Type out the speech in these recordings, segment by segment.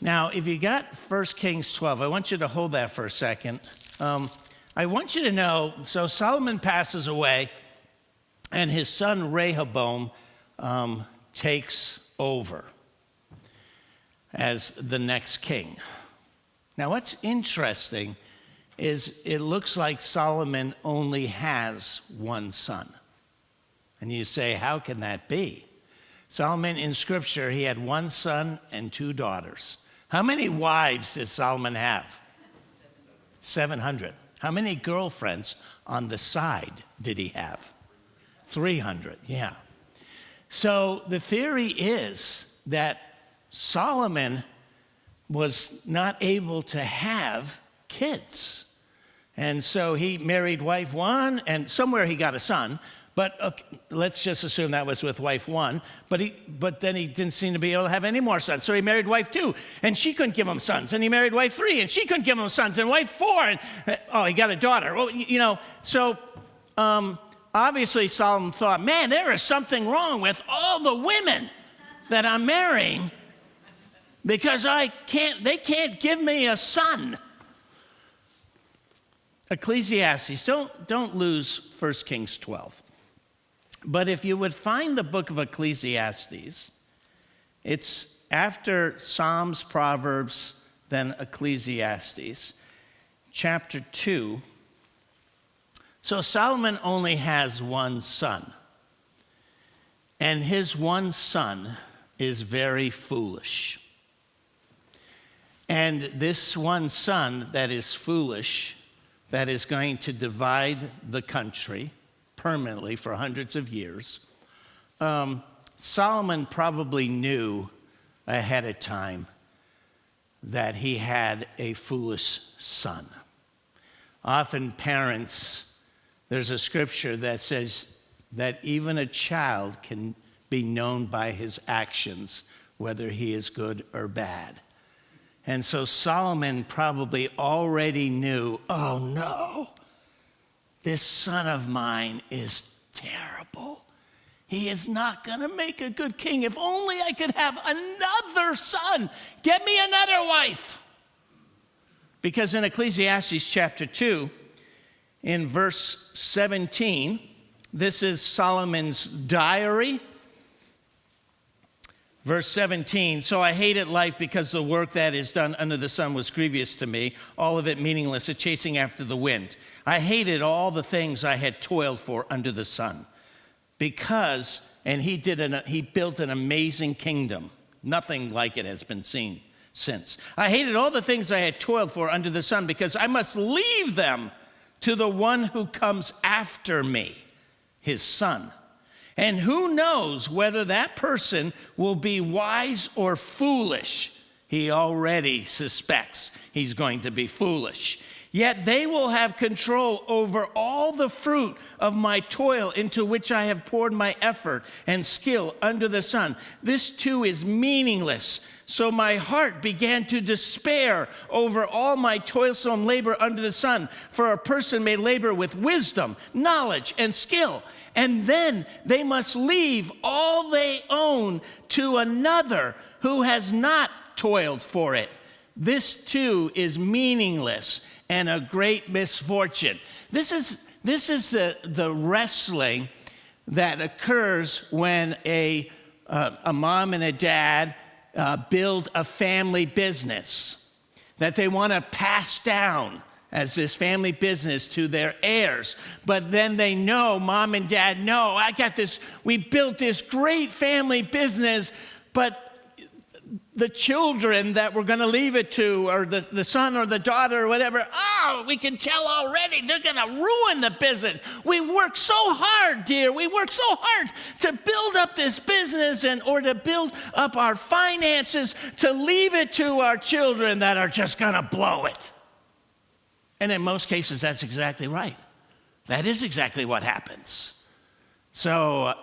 Now, if you got 1 Kings 12, I want you to hold that for a second. I want you to know, so Solomon passes away, and his son Rehoboam takes over as the next king. Now, what's interesting is it looks like Solomon only has one son. And you say, how can that be? Solomon, in Scripture, he had one son and 2 daughters. How many wives did Solomon have? 700. How many girlfriends on the side did he have? 300, yeah. So the theory is that Solomon was not able to have kids. And so he married wife 1, and somewhere he got a son. But let's just assume that was with wife 1. But then he didn't seem to be able to have any more sons. So he married wife 2, and she couldn't give him sons. And he married wife 3, and she couldn't give him sons. And wife 4, and he got a daughter. Well, so obviously Solomon thought, man, there is something wrong with all the women that I'm marrying because they can't give me a son. Ecclesiastes, don't lose 1 Kings 12. But if you would find the book of Ecclesiastes, it's after Psalms, Proverbs, then Ecclesiastes, chapter 2. So Solomon only has one son. And his one son is very foolish. And this one son that is foolish, that is going to divide the country permanently for hundreds of years, Solomon probably knew ahead of time that he had a foolish son. Often parents, there's a scripture that says that even a child can be known by his actions, whether he is good or bad. And so Solomon probably already knew, oh no, this son of mine is terrible. He is not going to make a good king. If only I could have another son. Get me another wife. Because in Ecclesiastes chapter 2, in verse 17, this is Solomon's diary. Verse 17, so I hated life because the work that is done under the sun was grievous to me, all of it meaningless, a chasing after the wind. I hated all the things I had toiled for under the sun. Because, and he built an amazing kingdom. Nothing like it has been seen since. I hated all the things I had toiled for under the sun because I must leave them to the one who comes after me, his son. And who knows whether that person will be wise or foolish? He already suspects he's going to be foolish. Yet they will have control over all the fruit of my toil into which I have poured my effort and skill under the sun. This too is meaningless. So my heart began to despair over all my toilsome labor under the sun. For a person may labor with wisdom, knowledge, and skill. And then they must leave all they own to another who has not toiled for it. This too is meaningless and a great misfortune. This is the wrestling that occurs when a mom and a dad build a family business that they want to pass down as this family business to their heirs. But then they know, mom and dad know, we built this great family business, but the children that we're going to leave it to, or the son or the daughter or whatever, we can tell already they're going to ruin the business. We worked so hard, dear. We worked so hard to build up this business or to build up our finances, to leave it to our children that are just going to blow it. And in most cases, that's exactly right. That is exactly what happens. So,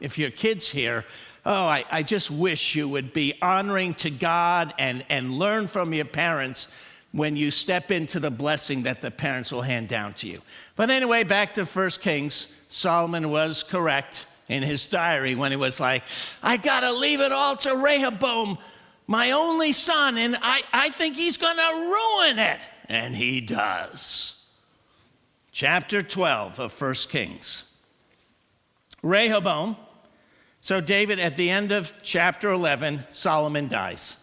if your kid's here, I just wish you would be honoring to God and learn from your parents when you step into the blessing that the parents will hand down to you. But anyway, back to 1 Kings, Solomon was correct in his diary when he was like, I got to leave it all to Rehoboam. my only son, and I think he's going to ruin it. And he does. Chapter 12 of 1 Kings. Rehoboam. So David, at the end of chapter 11, Solomon dies.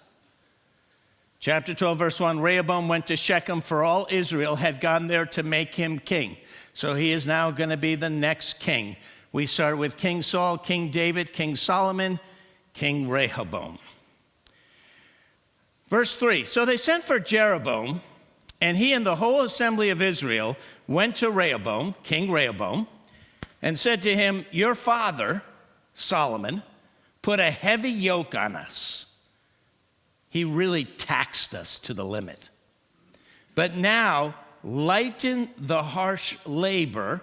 Chapter 12, verse 1, Rehoboam went to Shechem, for all Israel had gone there to make him king. So he is now going to be the next king. We start with King Saul, King David, King Solomon, King Rehoboam. Verse 3, so they sent for Jeroboam, and he and the whole assembly of Israel went to Rehoboam, King Rehoboam, and said to him, your father, Solomon, put a heavy yoke on us. He really taxed us to the limit. But now, lighten the harsh labor.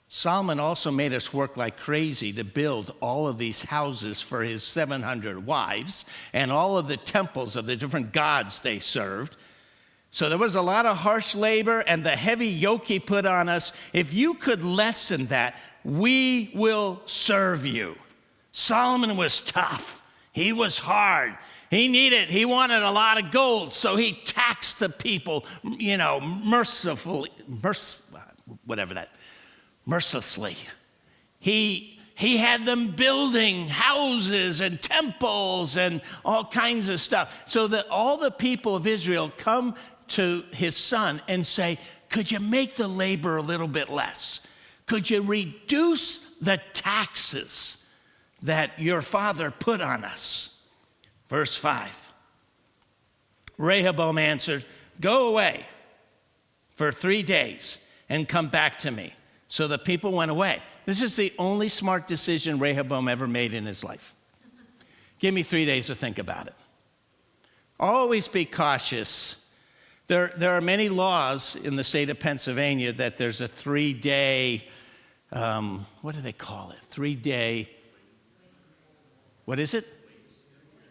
Solomon also made us work like crazy to build all of these houses for his 700 wives and all of the temples of the different gods they served. So there was a lot of harsh labor and the heavy yoke he put on us. If you could lessen that, we will serve you. Solomon was tough. He was hard. He wanted a lot of gold, so he taxed the people, mercifully. He had them building houses and temples and all kinds of stuff, so that all the people of Israel come to his son and say, could you make the labor a little bit less? Could you reduce the taxes that your father put on us? Verse 5, Rehoboam answered, go away for 3 days and come back to me. So the people went away. This is the only smart decision Rehoboam ever made in his life. Give me 3 days to think about it. Always be cautious. There are many laws in the state of Pennsylvania that there's a 3-day, what do they call it? 3-day, what is it?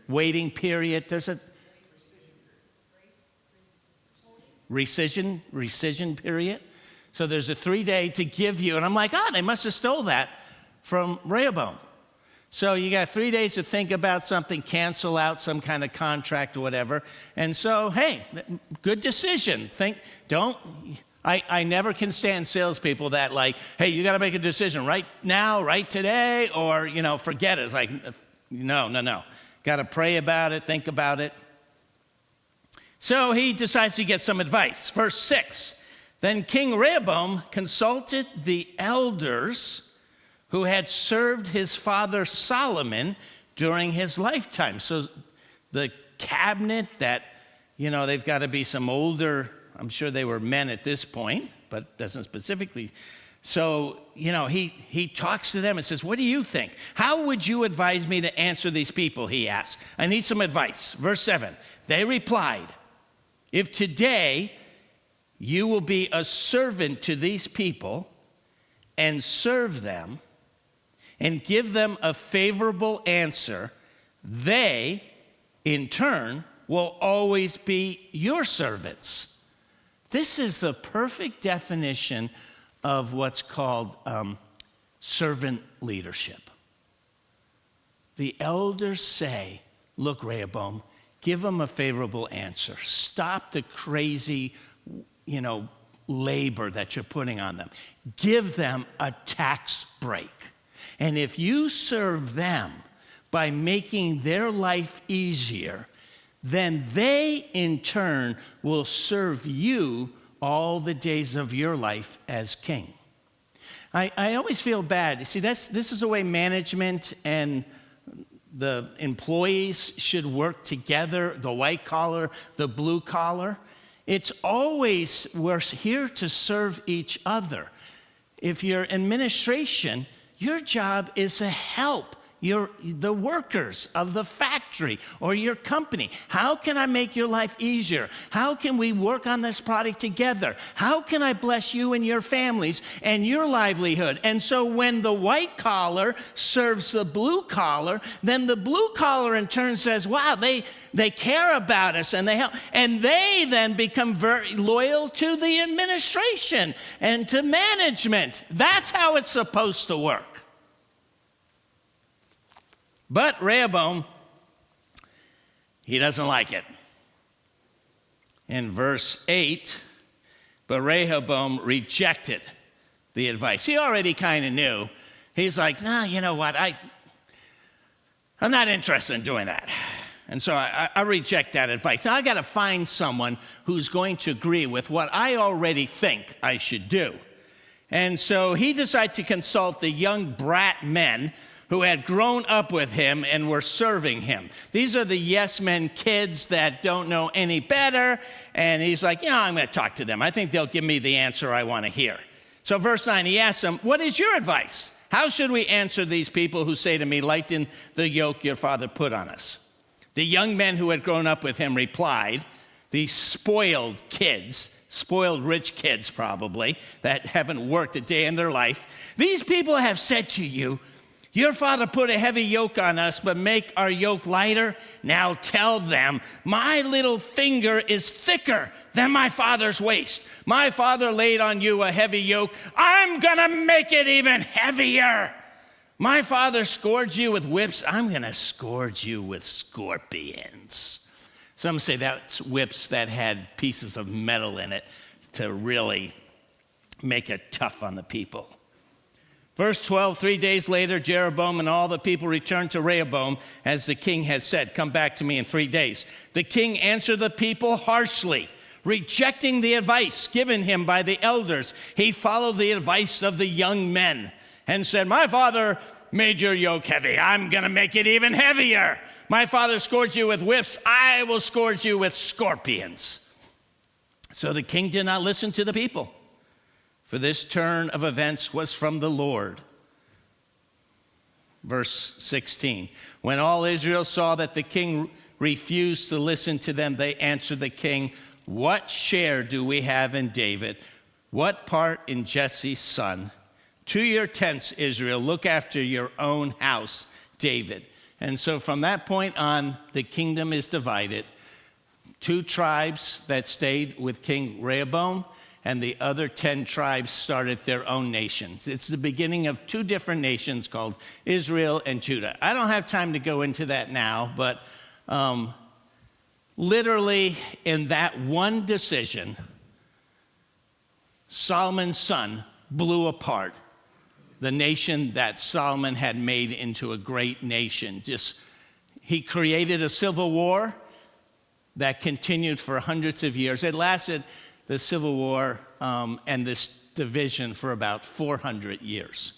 Waiting period. There's a rescission period. So there's a 3-day to give you. And I'm like, they must have stole that from Rehoboam. So you got 3 days to think about something, cancel out some kind of contract or whatever. And so, hey, good decision. I never can stand salespeople that like, hey, you got to make a decision right now, right today, or, forget it. It's like, no. Got to pray about it, think about it. So he decides to get some advice. Verse 6, then King Rehoboam consulted the elders who had served his father Solomon during his lifetime. So the cabinet that, they've got to be some older, I'm sure they were men at this point, but doesn't specifically. So, he talks to them and says, what do you think? How would you advise me to answer these people, he asked. I need some advice. Verse 7, they replied, if today you will be a servant to these people and serve them and give them a favorable answer, they, in turn, will always be your servants. This is the perfect definition of what's called servant leadership. The elders say, look, Rehoboam, give them a favorable answer. Stop the crazy, labor that you're putting on them. Give them a tax break. And if you serve them by making their life easier, then they in turn will serve you all the days of your life as king. I always feel bad. You see, this is the way management and the employees should work together, the white collar, the blue collar. It's always, we're here to serve each other. If you're administration, your job is to help the workers of the factory or your company. How can I make your life easier? How can we work on this product together? How can I bless you and your families and your livelihood? And so when the white collar serves the blue collar, then the blue collar in turn says, wow, they care about us and they help. And they then become very loyal to the administration and to management. That's how it's supposed to work. But Rehoboam He doesn't like it. In verse 8, but Rehoboam rejected the advice. He already kind of knew. He's like, nah, you know what? I'm not interested in doing that. And so I reject that advice. Now I got to find someone who's going to agree with what I already think I should do. And so he decided to consult the young brat men who had grown up with him and were serving him. These are the yes men kids that don't know any better. And he's like, I'm going to talk to them. I think they'll give me the answer I want to hear. So verse 9, he asks them, what is your advice? How should we answer these people who say to me, lighten the yoke your father put on us? The young men who had grown up with him replied, these spoiled kids, spoiled rich kids probably, that haven't worked a day in their life. These people have said to you, your father put a heavy yoke on us, but make our yoke lighter. Now tell them, my little finger is thicker than my father's waist. My father laid on you a heavy yoke. I'm gonna make it even heavier. My father scourged you with whips. I'm gonna scourge you with scorpions. Some say that's whips that had pieces of metal in it to really make it tough on the people. Verse 12, 3 days later, Jeroboam and all the people returned to Rehoboam as the king had said, come back to me in 3 days. The king answered the people harshly, rejecting the advice given him by the elders. He followed the advice of the young men and said, my father made your yoke heavy. I'm going to make it even heavier. My father scourged you with whips. I will scourge you with scorpions. So the king did not listen to the people, for this turn of events was from the Lord. Verse 16, when all Israel saw that the king refused to listen to them, they answered the king, what share do we have in David? What part in Jesse's son? To your tents, Israel, look after your own house, David. And so from that point on, the kingdom is divided. 2 tribes that stayed with King Rehoboam, and the other 10 tribes started their own nations. It's the beginning of 2 different nations called Israel and Judah. I don't have time to go into that now, but literally in that one decision, Solomon's son blew apart the nation that Solomon had made into a great nation. He created a civil war that continued for hundreds of years. It lasted, the Civil War and this division, for about 400 years.